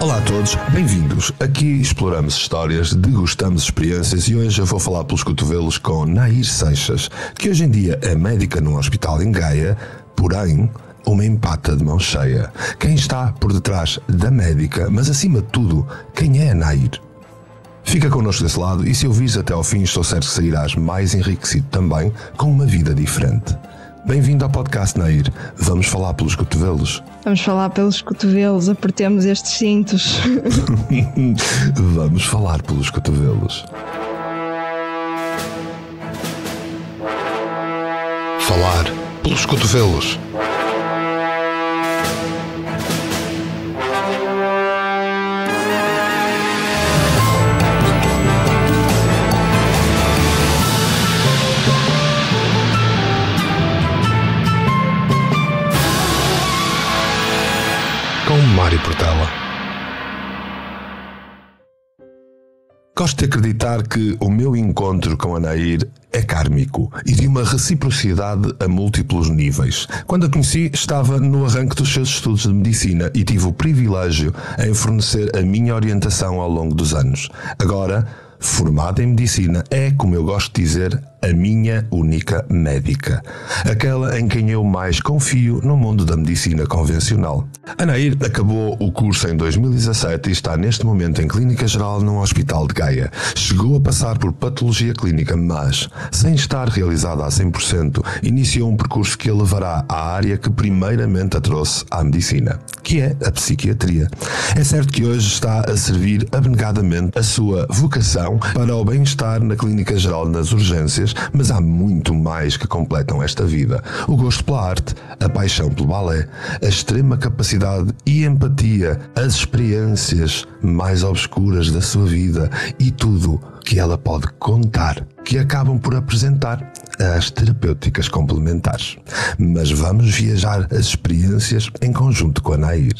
Olá a todos, bem-vindos. Aqui exploramos histórias, degustamos experiências e hoje eu vou falar pelos cotovelos com Nair Seixas, que hoje em dia é médica num hospital em Gaia, porém uma empata de mão cheia. Quem está por detrás da médica, mas acima de tudo, quem é a Nair? Fica connosco desse lado e se ouvires até ao fim estou certo que sairás mais enriquecido também com uma vida diferente. Bem-vindo ao podcast, Nair. Vamos falar pelos cotovelos? Vamos falar pelos cotovelos, apertemos estes cintos. Vamos falar pelos cotovelos. Falar pelos cotovelos. Com Mário Portela. Gosto de acreditar que o meu encontro com a Nair é kármico e de uma reciprocidade a múltiplos níveis. Quando a conheci, estava no arranque dos seus estudos de medicina e tive o privilégio em fornecer a minha orientação ao longo dos anos. Agora, formada em medicina, é, como eu gosto de dizer, a minha única médica. Aquela em quem eu mais confio no mundo da medicina convencional. A Nair acabou o curso em 2017 e está neste momento em clínica geral num hospital de Gaia. Chegou a passar por patologia clínica, mas, sem estar realizada a 100%, iniciou um percurso que a levará à área que primeiramente a trouxe à medicina, que é a psiquiatria. É certo que hoje está a servir abnegadamente a sua vocação para o bem-estar na clínica geral nas urgências, mas há muito mais que completam esta vida. O gosto pela arte, a paixão pelo balé, a extrema capacidade e empatia, as experiências mais obscuras da sua vida e tudo que ela pode contar, que acabam por apresentar as terapêuticas complementares. Mas vamos viajar as experiências em conjunto com a Nair.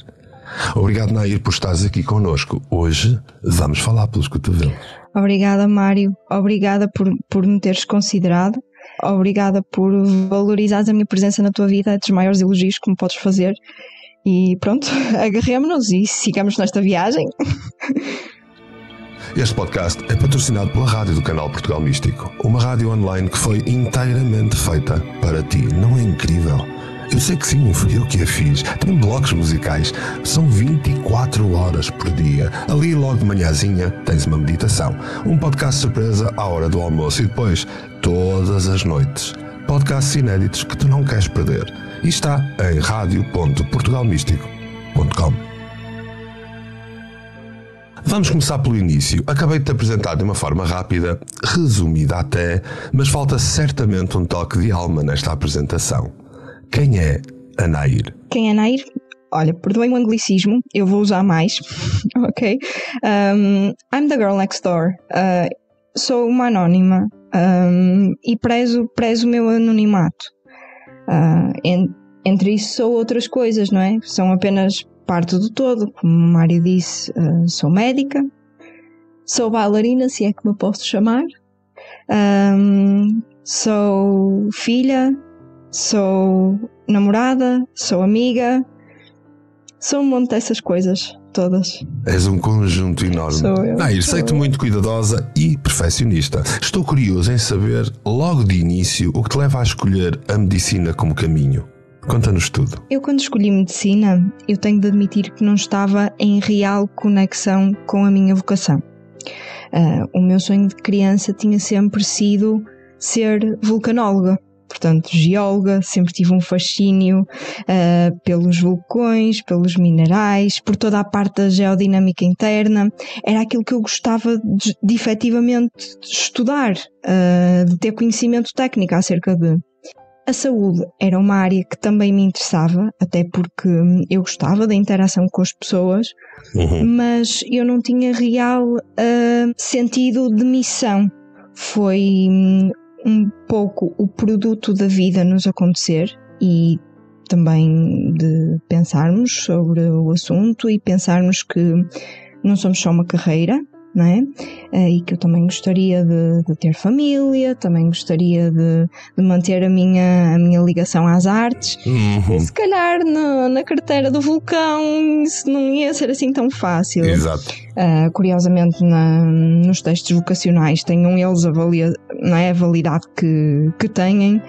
Obrigado, Nair, por estares aqui connosco. Hoje vamos falar pelos cotovelos. Obrigada, Mário. Obrigada por me teres considerado. Obrigada por valorizares a minha presença na tua vida. É dos maiores elogios que me podes fazer. E pronto, agarremo-nos e sigamos nesta viagem. Este podcast é patrocinado pela rádio do canal Portugal Místico, uma rádio online que foi inteiramente feita para ti. Não é incrível? Eu sei que sim, fui eu que a fiz. Tem blocos musicais, são 24 horas por dia. Ali logo de manhãzinha tens uma meditação, um podcast surpresa à hora do almoço e depois, todas as noites, podcasts inéditos que tu não queres perder. E está em radio.portugalmístico.com. Vamos começar pelo início. Acabei de te apresentar de uma forma rápida, resumida até, mas falta certamente um toque de alma nesta apresentação. Quem é a Nair? Quem é a Nair? Olha, perdoem o anglicismo, eu vou usar mais, ok? I'm the girl next door. Sou uma anónima e prezo o meu anonimato. Entre isso sou outras coisas, não é? São apenas parte do todo. Como o Mário disse, sou médica, sou bailarina, se é que me posso chamar, sou filha, sou namorada, sou amiga, sou um monte dessas coisas todas. És um conjunto enorme. Sou eu. Nair, sei-te muito cuidadosa e perfeccionista. Estou curioso em saber, logo de início, o que te leva a escolher a medicina como caminho. Conta-nos tudo. Eu, quando escolhi medicina, eu tenho de admitir que não estava em real conexão com a minha vocação. O meu sonho de criança tinha sempre sido ser vulcanóloga. Portanto, geóloga, sempre tive um fascínio pelos vulcões, pelos minerais, por toda a parte da geodinâmica interna. Era aquilo que eu gostava de efetivamente estudar, de ter conhecimento técnico acerca de. A saúde era uma área que também me interessava, até porque eu gostava da interação com as pessoas, mas eu não tinha real sentido de missão. Foi um pouco o produto da vida nos acontecer e também de pensarmos sobre o assunto e pensarmos que não somos só uma carreira, não é? E que eu também gostaria de ter família, também gostaria de manter a minha ligação às artes. E se calhar na carteira do vulcão isso não ia ser assim tão fácil. Exato. Curiosamente nos textos vocacionais tenham eles não é, a validade que têm.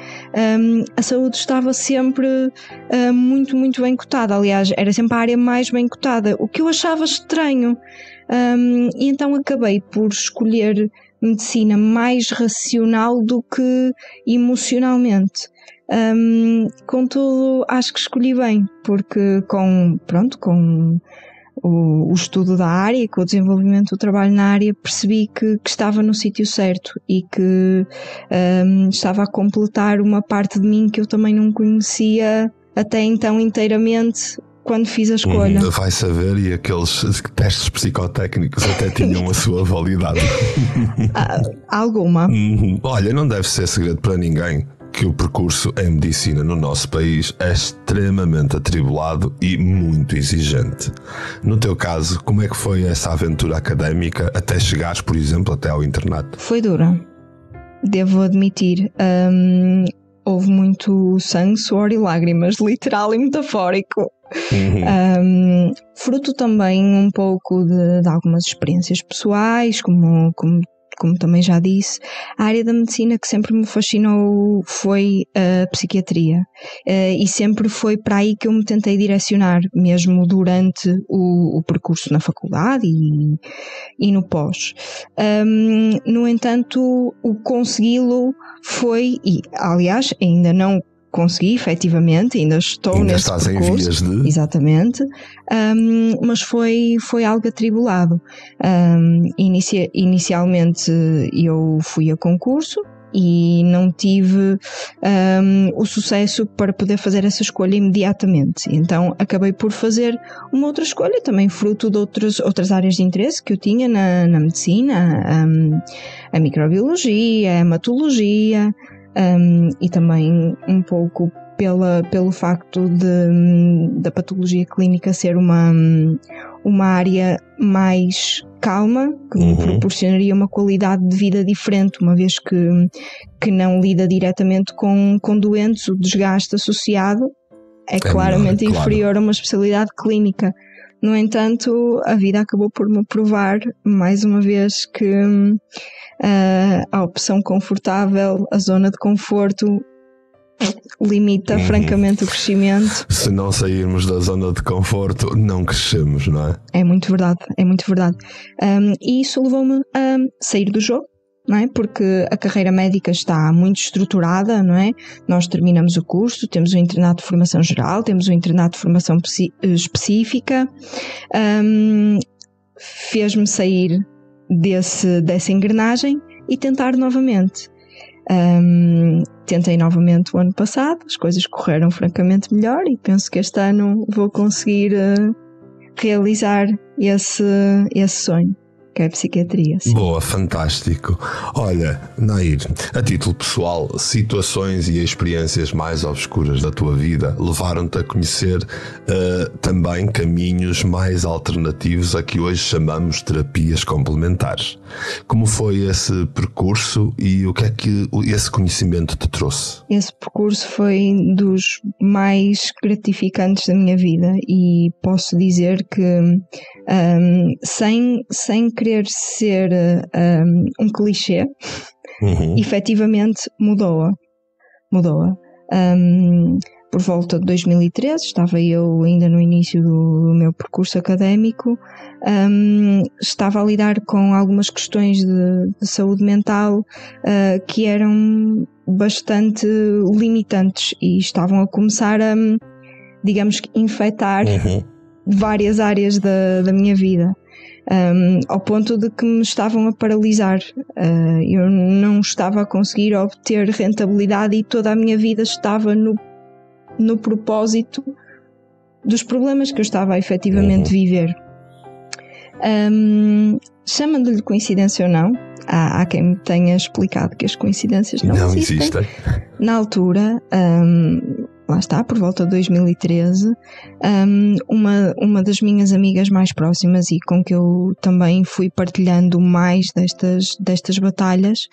A saúde estava sempre muito, muito bem cotada. Aliás, era sempre a área mais bem cotada, o que eu achava estranho. E então acabei por escolher medicina mais racional do que emocionalmente. Contudo, acho que escolhi bem, porque com o estudo da área, com o desenvolvimento do trabalho na área, percebi que estava no sítio certo e que estava a completar uma parte de mim que eu também não conhecia até então inteiramente, quando fiz a escolha. Vai saber, e aqueles testes psicotécnicos até tinham a sua validade. Alguma. Olha, não deve ser segredo para ninguém que o percurso em medicina no nosso país é extremamente atribulado e muito exigente. No teu caso, como é que foi essa aventura académica até chegares, por exemplo, até ao internato? Foi dura, devo admitir. Houve muito sangue, suor e lágrimas, literal e metafórico. Fruto também um pouco de algumas experiências pessoais, como também já disse. A área da medicina que sempre me fascinou foi a psiquiatria, e sempre foi para aí que eu me tentei direcionar, mesmo durante o percurso na faculdade e no pós. No entanto, o consegui-lo foi, e aliás ainda não consegui, efetivamente, ainda estou ainda nesse estás percurso, em vias de... Exatamente, mas foi algo atribulado. Inicialmente eu fui a concurso e não tive o sucesso para poder fazer essa escolha imediatamente. Então acabei por fazer uma outra escolha, também fruto de outras áreas de interesse que eu tinha na medicina, a microbiologia, a hematologia, e também um pouco pelo facto da patologia clínica ser uma área mais calma, que me proporcionaria uma qualidade de vida diferente, uma vez que não lida diretamente com doentes. O desgaste associado é claramente inferior a uma especialidade clínica. No entanto, a vida acabou por me provar mais uma vez que a opção confortável, a zona de conforto, limita francamente o crescimento. Se não sairmos da zona de conforto, não crescemos, não é? É muito verdade, é muito verdade. E isso levou-me a sair do jogo, não é? Porque a carreira médica está muito estruturada, não é? Nós terminamos o curso, temos o internato de formação geral, temos o internato de formação específica. Fez-me sair dessa engrenagem e tentar novamente. Tentei novamente o ano passado, as coisas correram francamente melhor e penso que este ano vou conseguir realizar esse sonho, que é a psiquiatria. Sim. Boa, fantástico. Olha, Nair, a título pessoal, situações e experiências mais obscuras da tua vida levaram-te a conhecer também caminhos mais alternativos a que hoje chamamos terapias complementares. Como foi esse percurso e o que é que esse conhecimento te trouxe? Esse percurso foi dos mais gratificantes da minha vida e posso dizer que sem querer ser um clichê, efetivamente mudou-a. Por volta de 2013, estava eu ainda no início do meu percurso académico, estava a lidar com algumas questões de saúde mental que eram bastante limitantes e estavam a começar a, digamos que, infectar várias áreas da minha vida, ao ponto de que me estavam a paralisar. Eu não estava a conseguir obter rentabilidade e toda a minha vida estava no propósito dos problemas que eu estava a efetivamente viver. Chamando-lhe coincidência ou não, há quem me tenha explicado que as coincidências não existem. Na altura, lá está, por volta de 2013, uma das minhas amigas mais próximas e com que eu também fui partilhando mais destas batalhas,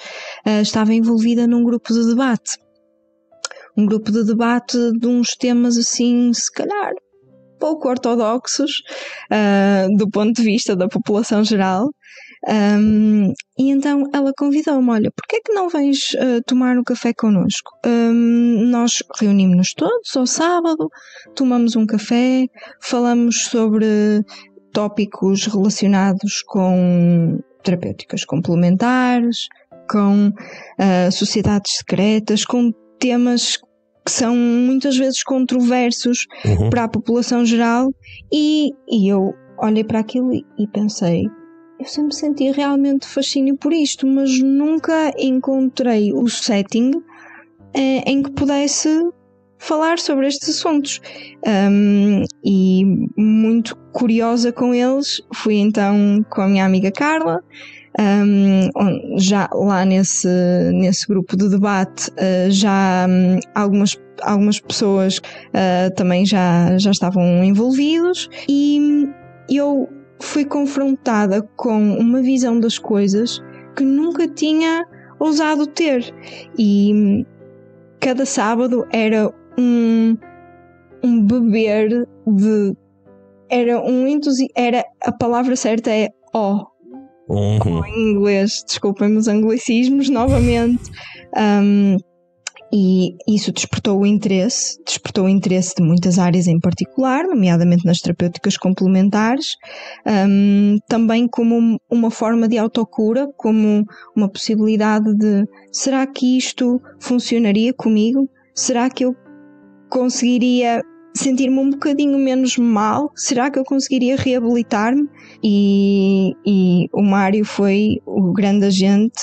estava envolvida num grupo de debate. Um grupo de debate de uns temas assim, se calhar, pouco ortodoxos, do ponto de vista da população geral. E então ela convidou-me: olha, porquê é que não vens tomar um café connosco? Nós reunimos-nos todos ao sábado, tomamos um café, falamos sobre tópicos relacionados com terapêuticas complementares, com sociedades secretas, com temas que são muitas vezes controversos para a população geral. E eu olhei para aquilo e pensei: eu sempre senti realmente fascínio por isto, mas nunca encontrei o setting em que pudesse falar sobre estes assuntos. E muito curiosa com eles, fui então com a minha amiga Carla, já lá nesse grupo de debate, algumas pessoas também já estavam envolvidos, e eu fui confrontada com uma visão das coisas que nunca tinha ousado ter, e cada sábado era um beber de... era a palavra certa é em inglês, desculpem-me os anglicismos novamente. E isso despertou o interesse de muitas áreas em particular, nomeadamente nas terapêuticas complementares, também como uma forma de autocura, como uma possibilidade de: será que isto funcionaria comigo? Será que eu conseguiria sentir-me um bocadinho menos mal? Será que eu conseguiria reabilitar-me? E o Mário foi o grande agente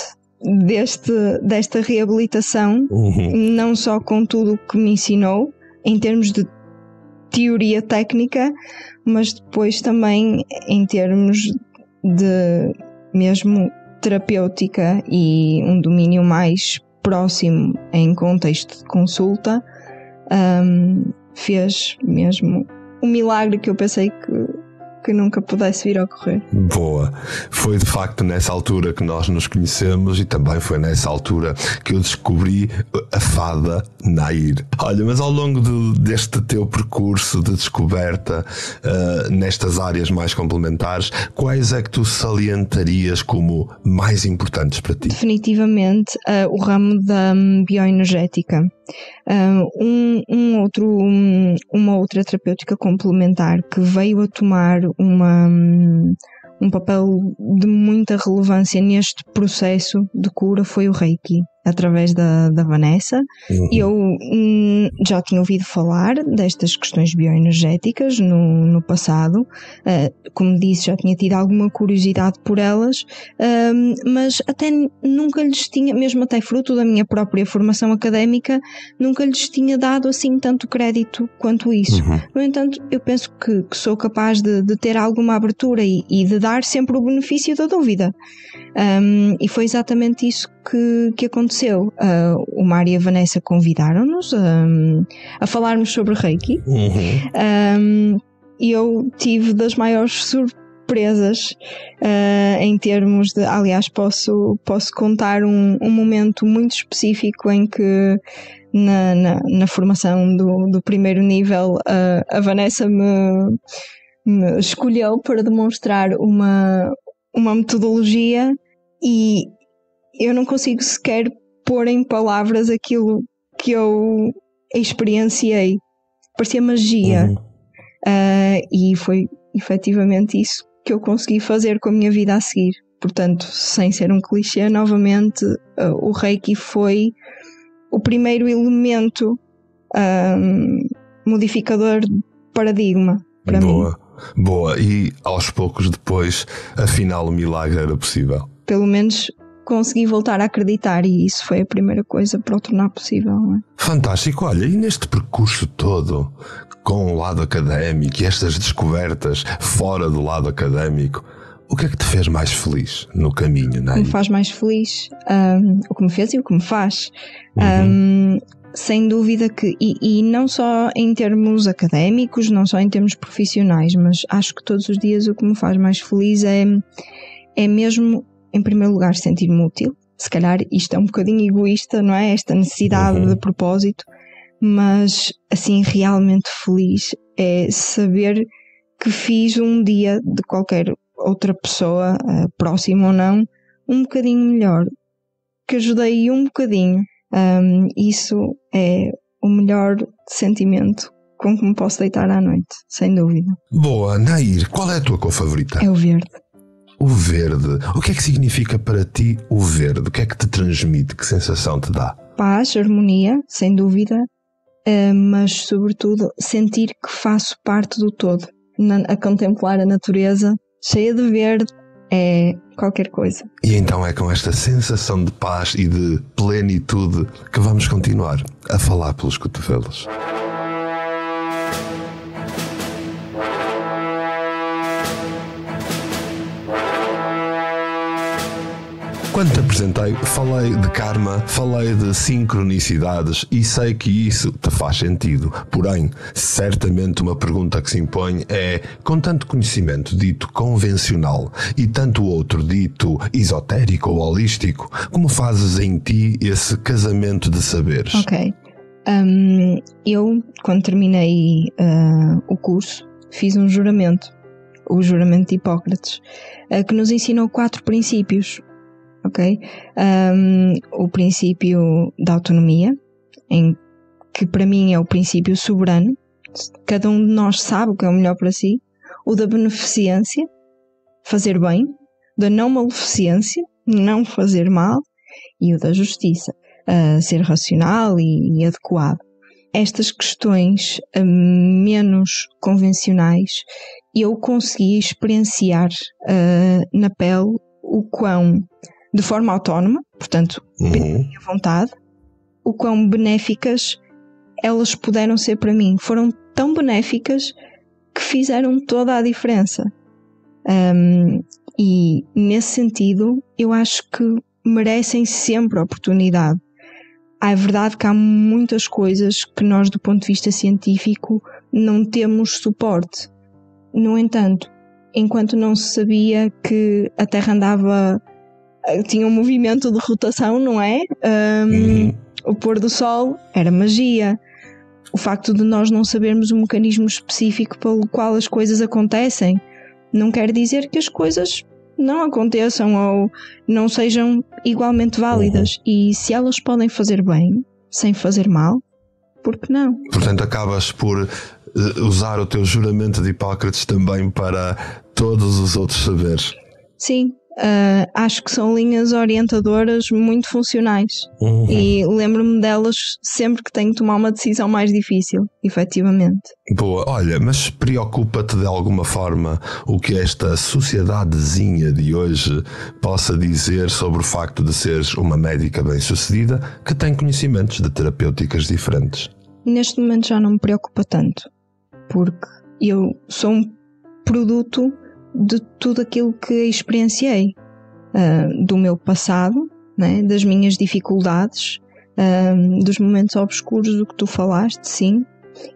desta reabilitação, não só com tudo o que me ensinou em termos de teoria técnica, mas depois também em termos de mesmo terapêutica e um domínio mais próximo em contexto de consulta. Fez mesmo um milagre que eu pensei que nunca pudesse vir a ocorrer. Boa. Foi de facto nessa altura que nós nos conhecemos, e também foi nessa altura que eu descobri a fada Nair. Olha, mas ao longo deste teu percurso de descoberta nestas áreas mais complementares, quais é que tu salientarias como mais importantes para ti? Definitivamente o ramo da bioenergética. Uma outra terapêutica complementar que veio a tomar um papel de muita relevância neste processo de cura foi o Reiki, através da Vanessa. Eu já tinha ouvido falar destas questões bioenergéticas no passado, como disse, já tinha tido alguma curiosidade por elas, mas até nunca lhes tinha, mesmo até fruto da minha própria formação académica, nunca lhes tinha dado assim tanto crédito quanto isso. No entanto, eu penso que sou capaz de ter alguma abertura e de dar sempre o benefício da dúvida. E foi exatamente isso que aconteceu. O Mário e a Vanessa convidaram-nos a falarmos sobre Reiki. E eu tive das maiores surpresas em termos de... Aliás, posso contar um momento muito específico em que na formação do primeiro nível a Vanessa me escolheu para demonstrar uma metodologia, e eu não consigo sequer pôr em palavras aquilo que eu experienciei. Parecia magia. E foi efetivamente isso que eu consegui fazer com a minha vida a seguir. Portanto, sem ser um clichê, novamente, o Reiki foi o primeiro elemento modificador de paradigma para mim. Boa, e aos poucos depois, afinal, o milagre era possível. Pelo menos consegui voltar a acreditar, e isso foi a primeira coisa para o tornar possível, não é? Fantástico. Olha, e neste percurso todo, com o lado académico e estas descobertas fora do lado académico, o que é que te fez mais feliz no caminho, não é? O que me faz mais feliz, o que me fez e o que me faz. sem dúvida que, e não só em termos académicos, não só em termos profissionais, mas acho que todos os dias o que me faz mais feliz é mesmo, em primeiro lugar, sentir-me útil. Se calhar isto é um bocadinho egoísta, não é? Esta necessidade de propósito, mas assim realmente feliz é saber que fiz um dia de qualquer outra pessoa, próxima ou não, um bocadinho melhor, que ajudei um bocadinho. Isso é o melhor sentimento com que me posso deitar à noite, sem dúvida. Boa, Nair, qual é a tua cor favorita? É o verde. O verde. O que é que significa para ti o verde? O que é que te transmite? Que sensação te dá? Paz, harmonia, sem dúvida, mas sobretudo sentir que faço parte do todo. A contemplar a natureza cheia de verde é qualquer coisa. E então é com esta sensação de paz e de plenitude que vamos continuar a falar pelos cotovelos. Quando te apresentei, falei de karma, falei de sincronicidades e sei que isso te faz sentido. Porém, certamente uma pergunta que se impõe é, com tanto conhecimento dito convencional e tanto outro dito esotérico ou holístico, como fazes em ti esse casamento de saberes? Ok. Eu, quando terminei o curso, fiz um juramento, o juramento de Hipócrates, que nos ensinou 4 princípios. Ok? O princípio da autonomia, que para mim é o princípio soberano, cada um de nós sabe o que é o melhor para si. O da beneficência, fazer bem. Da não maleficência, não fazer mal. E o da justiça, ser racional e adequado. Estas questões menos convencionais eu consegui experienciar na pele o quão, de forma autónoma, portanto, pela minha vontade, o quão benéficas elas puderam ser para mim. Foram tão benéficas que fizeram toda a diferença. E, nesse sentido, eu acho que merecem sempre oportunidade. É verdade que há muitas coisas que nós, do ponto de vista científico, não temos suporte. No entanto, enquanto não se sabia que a Terra tinha um movimento de rotação, não é? O pôr do sol era magia. O facto de nós não sabermos um mecanismo específico pelo qual as coisas acontecem não quer dizer que as coisas não aconteçam ou não sejam igualmente válidas. E se elas podem fazer bem, sem fazer mal, por que não? Portanto, acabas por usar o teu juramento de Hipócrates também para todos os outros saberes. Sim. Acho que são linhas orientadoras muito funcionais e lembro-me delas sempre que tenho que tomar uma decisão mais difícil, efetivamente. Boa, olha, mas preocupa-te de alguma forma o que esta sociedadezinha de hoje possa dizer sobre o facto de seres uma médica bem-sucedida que tem conhecimentos de terapêuticas diferentes? Neste momento já não me preocupa tanto, porque eu sou um produto de tudo aquilo que experienciei, do meu passado, né, das minhas dificuldades, dos momentos obscuros do que tu falaste, sim,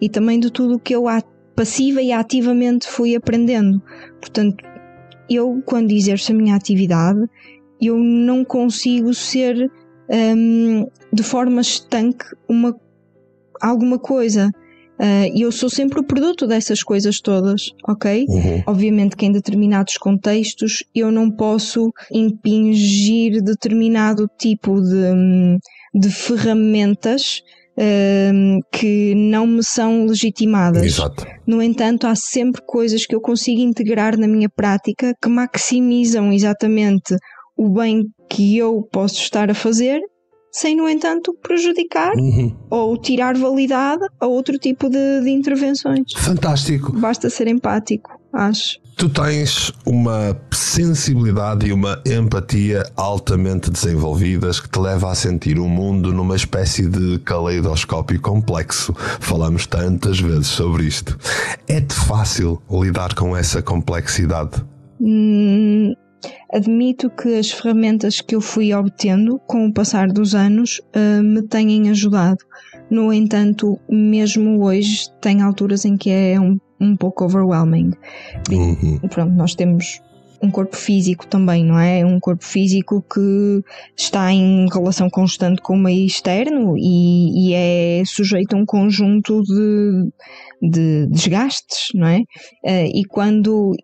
e também de tudo o que eu passiva e ativamente fui aprendendo. Portanto, eu, quando exerço a minha atividade, eu não consigo ser de forma estanque alguma coisa. Eu sou sempre o produto dessas coisas todas, ok? Obviamente que em determinados contextos eu não posso impingir determinado tipo de ferramentas que não me são legitimadas. Exato. No entanto, há sempre coisas que eu consigo integrar na minha prática que maximizam exatamente o bem que eu posso estar a fazer, sem, no entanto, prejudicar ou tirar validade a outro tipo de intervenções. Fantástico. Basta ser empático, acho. Tu tens uma sensibilidade e uma empatia altamente desenvolvidas que te leva a sentir o mundo numa espécie de caleidoscópio complexo. Falamos tantas vezes sobre isto. É-te fácil lidar com essa complexidade? admito que as ferramentas que eu fui obtendo com o passar dos anos me têm ajudado. No entanto, mesmo hoje, tem alturas em que é um pouco overwhelming. Pronto, nós temos um corpo físico também, não é? Um corpo físico que está em relação constante com o meio externo e é sujeito a um conjunto de desgastes, não é? E quando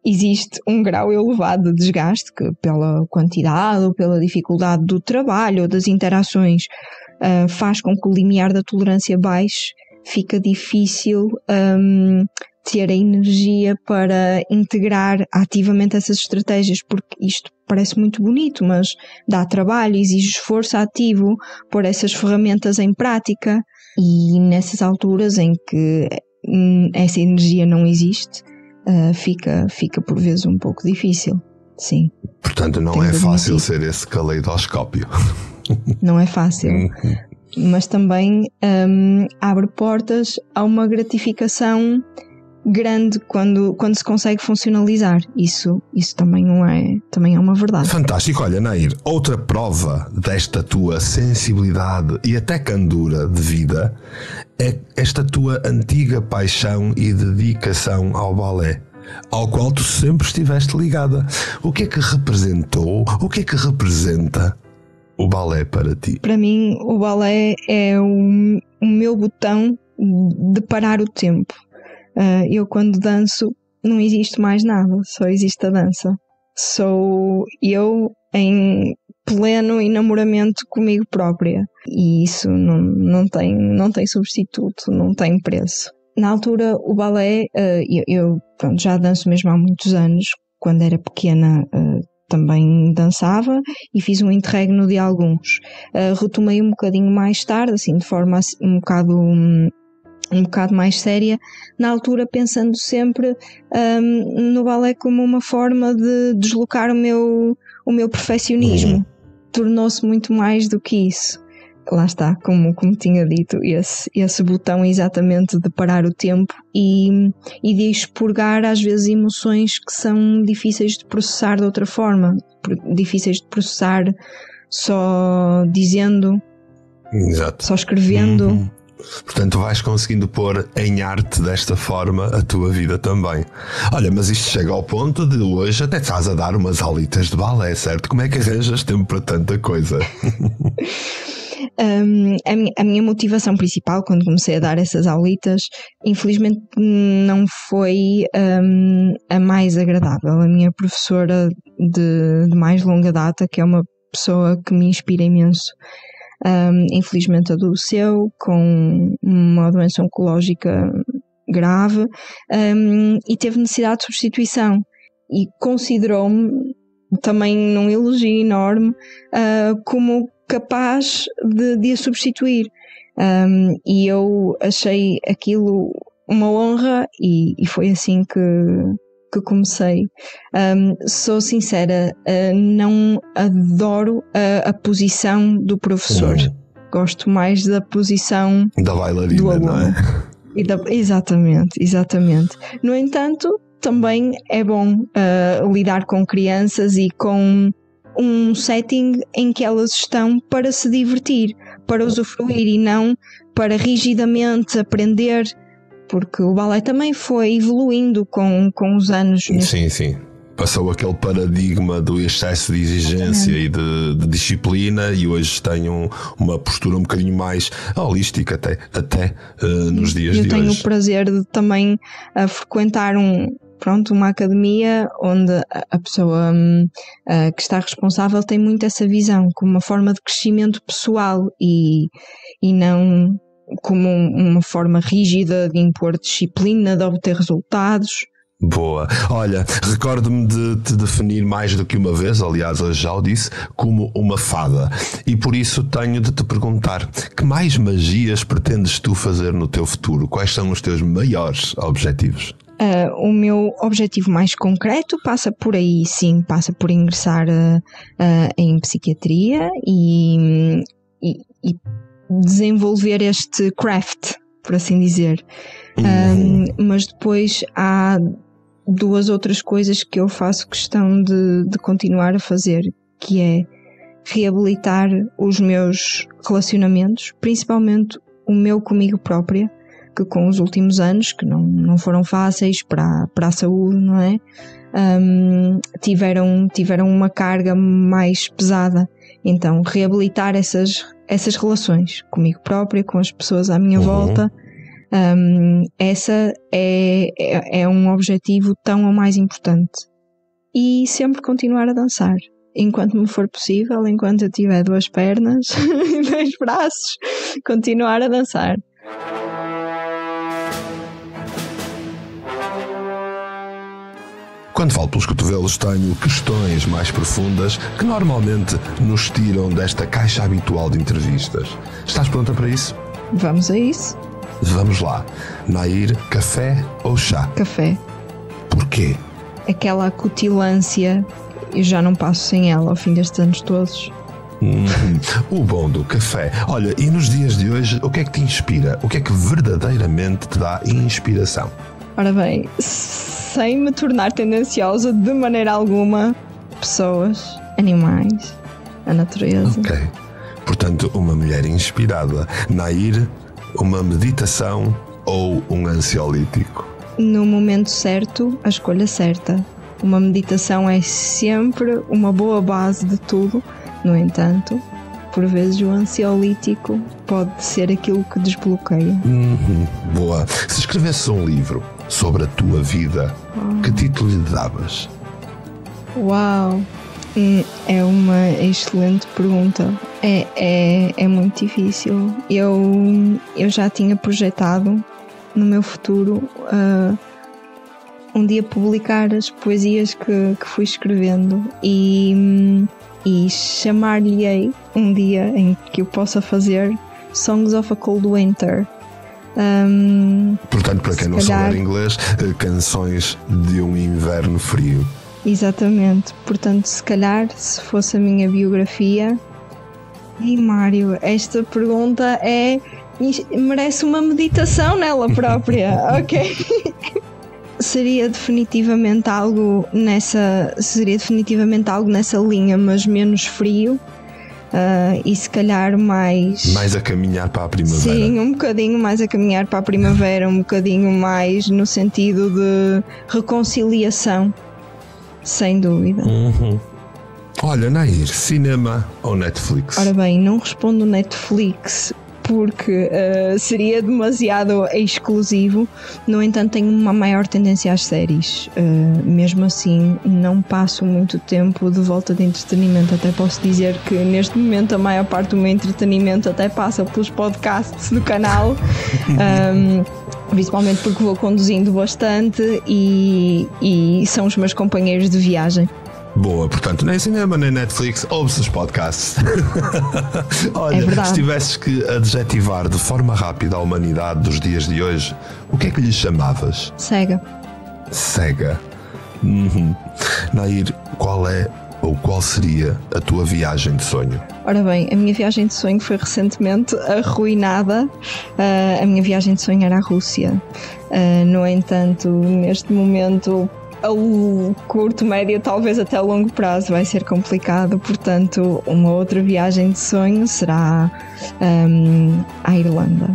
existe um grau elevado de desgaste, que pela quantidade ou pela dificuldade do trabalho ou das interações faz com que o limiar da tolerância baixe, fica difícil ter a energia para integrar ativamente essas estratégias, porque isto parece muito bonito, mas dá trabalho, exige esforço ativo, pôr essas ferramentas em prática, e nessas alturas em que essa energia não existe, fica por vezes um pouco difícil, sim. Portanto, não é fácil ser esse caleidoscópio. Não é fácil. Mas também abre portas a uma gratificação grande quando se consegue funcionalizar. Isso também também é uma verdade. Fantástico. Olha, Nair, outra prova desta tua sensibilidade e até candura de vida é esta tua antiga paixão e dedicação ao balé, ao qual tu sempre estiveste ligada. O que é que representou, o que é que representa o balé para ti? Para mim, o balé é o meu botão de parar o tempo. Eu, quando danço, não existe mais nada, só existe a dança. Sou eu em pleno enamoramento comigo própria. E isso não tem substituto, não tem preço. Na altura, o balé, eu já danço mesmo há muitos anos. Quando era pequena, também dançava e fiz um interregno de alguns. Retomei um bocadinho mais tarde, assim, de forma um bocado mais séria, na altura pensando sempre no balé como uma forma de deslocar o meu perfeccionismo. Tornou-se muito mais do que isso. Lá está, como tinha dito, esse botão exatamente de parar o tempo e de expurgar às vezes emoções que são difíceis de processar de outra forma, difíceis de processar só dizendo, exato, só escrevendo. Portanto, vais conseguindo pôr em arte desta forma a tua vida também. Olha, mas isto chega ao ponto de hoje até estás a dar umas aulitas de balé, certo? Como é que arranjas tempo para tanta coisa? A minha motivação principal quando comecei a dar essas aulitas, infelizmente não foi a mais agradável. A minha professora de mais longa data, que é uma pessoa que me inspira imenso, infelizmente adoeceu com uma doença oncológica grave, e teve necessidade de substituição, e considerou-me também num elogio enorme como capaz de a substituir, e eu achei aquilo uma honra e foi assim que comecei. Sou sincera, não adoro a posição do professor. Gosto mais da posição da bailarina, do aluno. não é? Exatamente. No entanto, também é bom lidar com crianças e com um setting em que elas estão para se divertir, para usufruir e não para rigidamente aprender, porque o balé também foi evoluindo com os anos. Sim. Passou aquele paradigma do excesso de exigência e de disciplina, e hoje tenho uma postura um bocadinho mais holística até nos dias de hoje. Eu tenho o prazer de também frequentar uma academia onde a pessoa que está responsável tem muito essa visão como uma forma de crescimento pessoal e não como uma forma rígida de impor disciplina, de obter resultados. Boa. Olha, recordo-me de te definir mais do que uma vez, aliás, hoje já o disse, como uma fada. E por isso tenho de te perguntar, que mais magias pretendes tu fazer no teu futuro? Quais são os teus maiores objetivos? O meu objetivo mais concreto passa por aí, sim, passa por ingressar em psiquiatria e desenvolver este craft, por assim dizer. Mas depois há duas outras coisas que eu faço questão de continuar a fazer, que é reabilitar os meus relacionamentos, principalmente o meu comigo própria, que com os últimos anos, que não foram fáceis para a saúde, não é? Tiveram uma carga mais pesada. Então, reabilitar essas relações comigo própria, com as pessoas à minha volta, essa é um objetivo tão ou mais importante. E sempre continuar a dançar. Enquanto me for possível, enquanto eu tiver 2 pernas e 2 braços, continuar a dançar. Quando falo pelos cotovelos, tenho questões mais profundas que normalmente nos tiram desta caixa habitual de entrevistas. Estás pronta para isso? Vamos a isso. Vamos lá. Nair, café ou chá? Café. Porquê? Aquela acutilância, eu já não passo sem ela ao fim destes anos todos. O bom do café. Olha, e nos dias de hoje, o que é que te inspira? O que é que verdadeiramente te dá inspiração? Ora bem, sem me tornar tendenciosa de maneira alguma, pessoas, animais, a natureza. Ok. Portanto, uma mulher inspirada. Nair, uma meditação ou um ansiolítico? No momento certo, a escolha certa. Uma meditação é sempre uma boa base de tudo. No entanto, por vezes o ansiolítico pode ser aquilo que desbloqueia. Boa. Se escrevesse um livro sobre a tua vida, que título lhe davas? Uau! É uma excelente pergunta. É muito difícil. Eu já tinha projetado no meu futuro um dia publicar as poesias que fui escrevendo e chamar-lhe-ei um dia em que eu possa fazer Songs of a Cold Winter. Portanto, para quem não souber inglês, canções de um inverno frio. Exatamente. Portanto, se calhar, se fosse a minha biografia... E Mário, esta pergunta merece uma meditação nela própria. Ok. Seria definitivamente algo nessa linha, mas menos frio. E se calhar mais a caminhar para a primavera. Sim, um bocadinho mais a caminhar para a primavera, um bocadinho mais no sentido de reconciliação, sem dúvida. Olha, Nair, cinema ou Netflix? Ora bem, não respondo Netflix porque seria demasiado exclusivo. No entanto, tenho uma maior tendência às séries. Mesmo assim, não passo muito tempo de volta de entretenimento. Até posso dizer que neste momento a maior parte do meu entretenimento até passa pelos podcasts do canal. Principalmente porque vou conduzindo bastante e são os meus companheiros de viagem. Boa, portanto, nem cinema nem Netflix, ouve-se os podcasts. Olha, se tivesses que adjetivar de forma rápida a humanidade dos dias de hoje, o que é que lhe chamavas? Cega. Cega. Nair, qual seria a tua viagem de sonho? Ora bem, a minha viagem de sonho foi recentemente arruinada. A minha viagem de sonho era a Rússia. No entanto, neste momento, a curto, médio, talvez até a longo prazo vai ser complicado. Portanto, uma outra viagem de sonho será à Irlanda,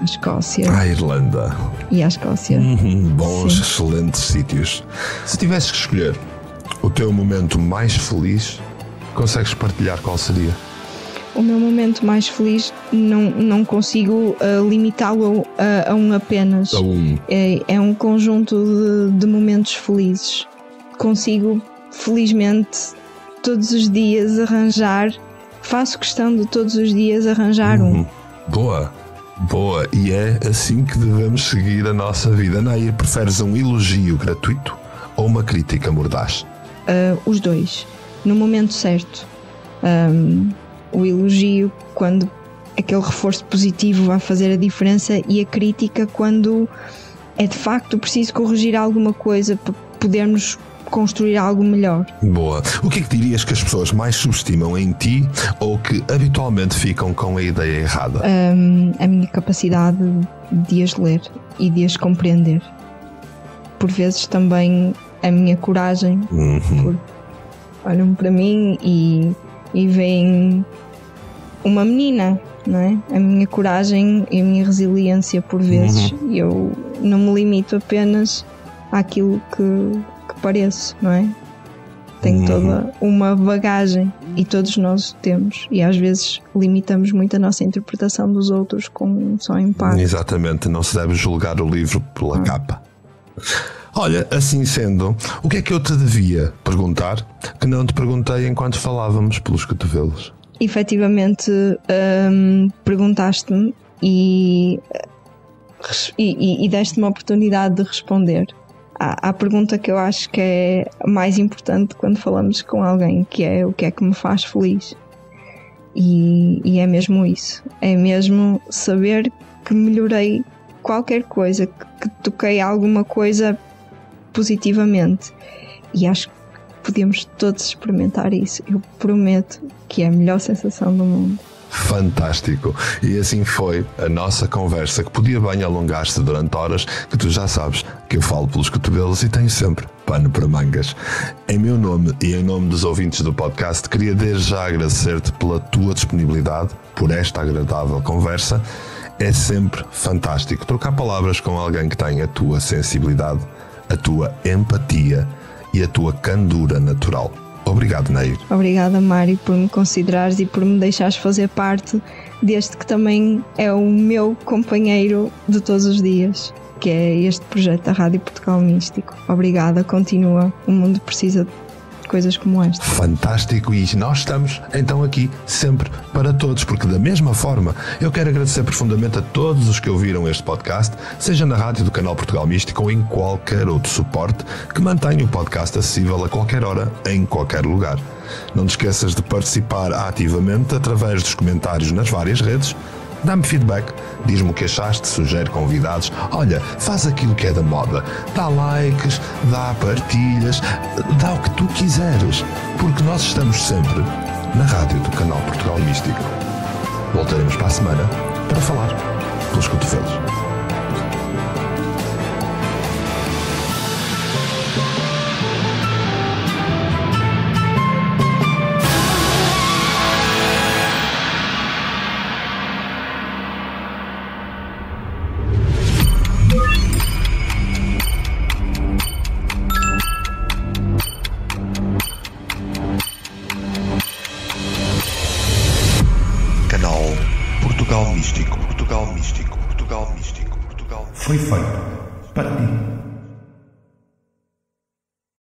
à Escócia. À Irlanda. E à Escócia. Bons, sim, excelentes sítios. Se tivesses que escolher o teu momento mais feliz, consegues partilhar qual seria? O meu momento mais feliz não consigo limitá-lo a um apenas. É um conjunto de momentos felizes. Consigo, felizmente, todos os dias faço questão de todos os dias arranjar um. Boa. E é assim que devemos seguir a nossa vida. Nair, preferes um elogio gratuito ou uma crítica mordaz? Os dois. No momento certo. O elogio quando aquele reforço positivo vai fazer a diferença, e a crítica quando é de facto preciso corrigir alguma coisa para podermos construir algo melhor. Boa. O que é que dirias que as pessoas mais subestimam em ti ou que habitualmente ficam com a ideia errada? A minha capacidade de as ler e de as compreender. por vezes também a minha coragem. Olham para mim e veem uma menina, não é? A minha coragem e a minha resiliência por vezes. Eu não me limito apenas àquilo que pareço, não é? Tenho toda uma bagagem e todos nós temos, e às vezes limitamos muito a nossa interpretação dos outros com só impacto. Exatamente, não se deve julgar o livro pela capa. Olha, assim sendo, o que é que eu te devia perguntar que não te perguntei enquanto falávamos pelos cotovelos? Efetivamente, perguntaste-me e deste-me a oportunidade de responder à pergunta que eu acho que é mais importante quando falamos com alguém, que é o que é que me faz feliz. E é mesmo isso. É mesmo saber que melhorei qualquer coisa, que toquei alguma coisa positivamente. E acho que podemos todos experimentar isso. Eu prometo que é a melhor sensação do mundo. Fantástico! E assim foi a nossa conversa, que podia bem alongar-se durante horas, que tu já sabes que eu falo pelos cotovelos e tenho sempre pano para mangas. Em meu nome e em nome dos ouvintes do podcast, queria desde já agradecer-te pela tua disponibilidade, por esta agradável conversa. É sempre fantástico trocar palavras com alguém que tem a tua sensibilidade, a tua empatia e a tua candura natural. Obrigado, Nair. Obrigada, Mário, por me considerares e por me deixares fazer parte deste que também é o meu companheiro de todos os dias, que é este projeto da Rádio Portugal Místico. Obrigada, continua. O mundo precisa de coisas como esta. Fantástico, e nós estamos então aqui sempre para todos, porque da mesma forma eu quero agradecer profundamente a todos os que ouviram este podcast, seja na rádio do canal Portugal Místico ou em qualquer outro suporte que mantenha o podcast acessível a qualquer hora, em qualquer lugar. Não te esqueças de participar ativamente através dos comentários nas várias redes. Dá-me feedback, diz-me o que achaste, sugere convidados. Olha, faz aquilo que é da moda. Dá likes, dá partilhas, dá o que tu quiseres. Porque nós estamos sempre na rádio do canal Portugal Místico. Voltaremos para a semana para falar pelos cotovelos. Foi feito para ti.